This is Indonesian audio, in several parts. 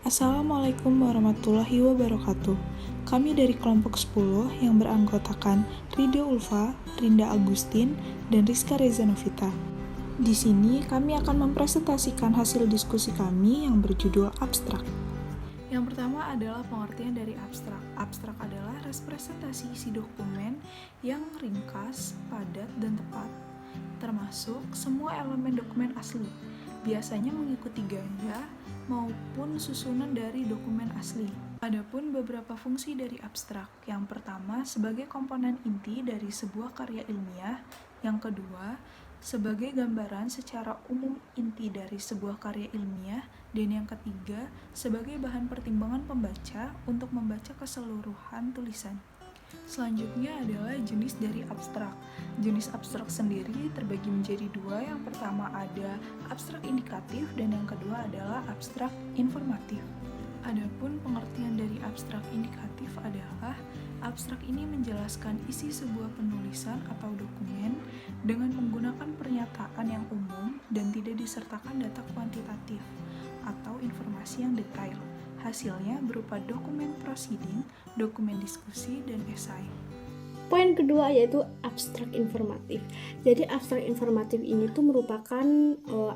Assalamualaikum warahmatullahi wabarakatuh. Kami dari kelompok 10 yang beranggotakan Ridho Ulfa, Rinda Agustin, dan Rizka Reza Novita. Di sini kami akan mempresentasikan hasil diskusi kami yang berjudul abstrak. Yang pertama adalah pengertian dari abstrak. Abstrak adalah representasi isi dokumen yang ringkas, padat, dan tepat, termasuk semua elemen dokumen asli, biasanya mengikuti gaya maupun susunan dari dokumen asli. Adapun beberapa fungsi dari abstrak. Yang pertama, sebagai komponen inti dari sebuah karya ilmiah. Yang kedua, sebagai gambaran secara umum inti dari sebuah karya ilmiah. Dan yang ketiga, sebagai bahan pertimbangan pembaca untuk membaca keseluruhan tulisan. Selanjutnya adalah jenis dari abstrak. Jenis abstrak sendiri terbagi menjadi dua. Yang pertama ada abstrak indikatif dan yang kedua adalah abstrak informatif. Adapun pengertian dari abstrak indikatif adalah abstrak ini menjelaskan isi sebuah penulisan atau dokumen dengan menggunakan pernyataan yang umum dan tidak disertakan data kuantitatif atau informasi yang detail. Hasilnya berupa dokumen proceeding, dokumen diskusi, dan esai. Poin kedua yaitu abstrak informatif. Jadi abstrak informatif ini tuh merupakan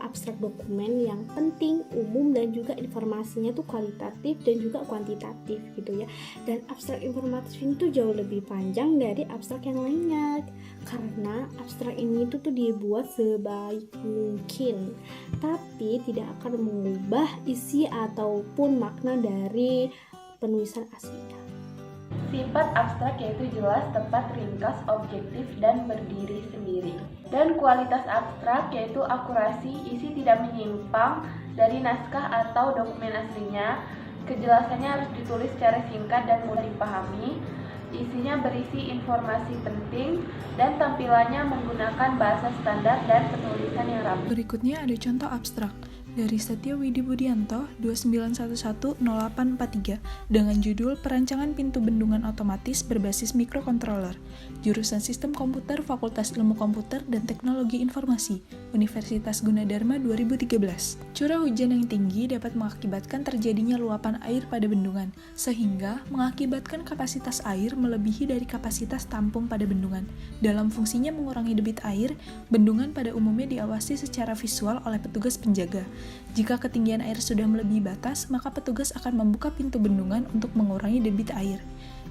abstrak dokumen yang penting, umum, dan juga informasinya tuh kualitatif dan juga kuantitatif gitu ya. Dan abstrak informatif ini tuh jauh lebih panjang dari abstrak yang lainnya karena abstrak ini tuh dibuat sebaik mungkin, tapi tidak akan mengubah isi ataupun makna dari penulisan aslinya. Sifat abstrak yaitu jelas, tepat, ringkas, objektif, dan berdiri sendiri. Dan kualitas abstrak yaitu akurasi, isi tidak menyimpang dari naskah atau dokumen aslinya. Kejelasannya harus ditulis secara singkat dan mudah dipahami. Isinya berisi informasi penting dan tampilannya menggunakan bahasa standar dan penulisan yang rapi. Berikutnya ada contoh abstrak dari Setio Widi Budianto 29110843 dengan judul Perancangan Pintu Bendungan Otomatis Berbasis Mikrokontroler, jurusan Sistem Komputer Fakultas Ilmu Komputer dan Teknologi Informasi, Universitas Gunadarma 2013. Curah hujan yang tinggi dapat mengakibatkan terjadinya luapan air pada bendungan, sehingga mengakibatkan kapasitas air melebihi dari kapasitas tampung pada bendungan. Dalam fungsinya mengurangi debit air, bendungan pada umumnya diawasi secara visual oleh petugas penjaga. Jika ketinggian air sudah melebihi batas, maka petugas akan membuka pintu bendungan untuk mengurangi debit air.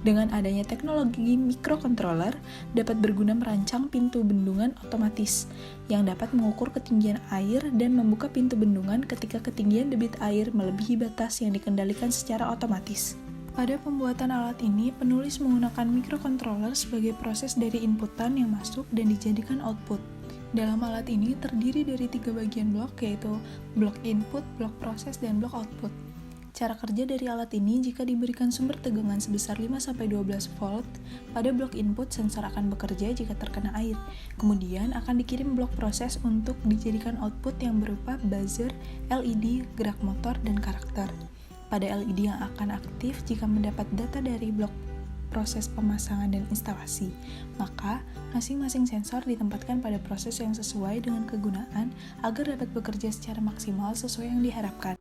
Dengan adanya teknologi mikrokontroler, dapat berguna merancang pintu bendungan otomatis yang dapat mengukur ketinggian air dan membuka pintu bendungan ketika ketinggian debit air melebihi batas yang dikendalikan secara otomatis. Pada pembuatan alat ini, penulis menggunakan mikrokontroler sebagai proses dari inputan yang masuk dan dijadikan output. Dalam alat ini terdiri dari 3 bagian blok, yaitu blok input, blok proses, dan blok output. Cara kerja dari alat ini, jika diberikan sumber tegangan sebesar 5-12 volt, pada blok input sensor akan bekerja jika terkena air. Kemudian akan dikirim blok proses untuk dijadikan output yang berupa buzzer, LED, gerak motor, dan karakter. Pada LED yang akan aktif jika mendapat data dari blok proses pemasangan dan instalasi, maka masing-masing sensor ditempatkan pada proses yang sesuai dengan kegunaan agar dapat bekerja secara maksimal sesuai yang diharapkan.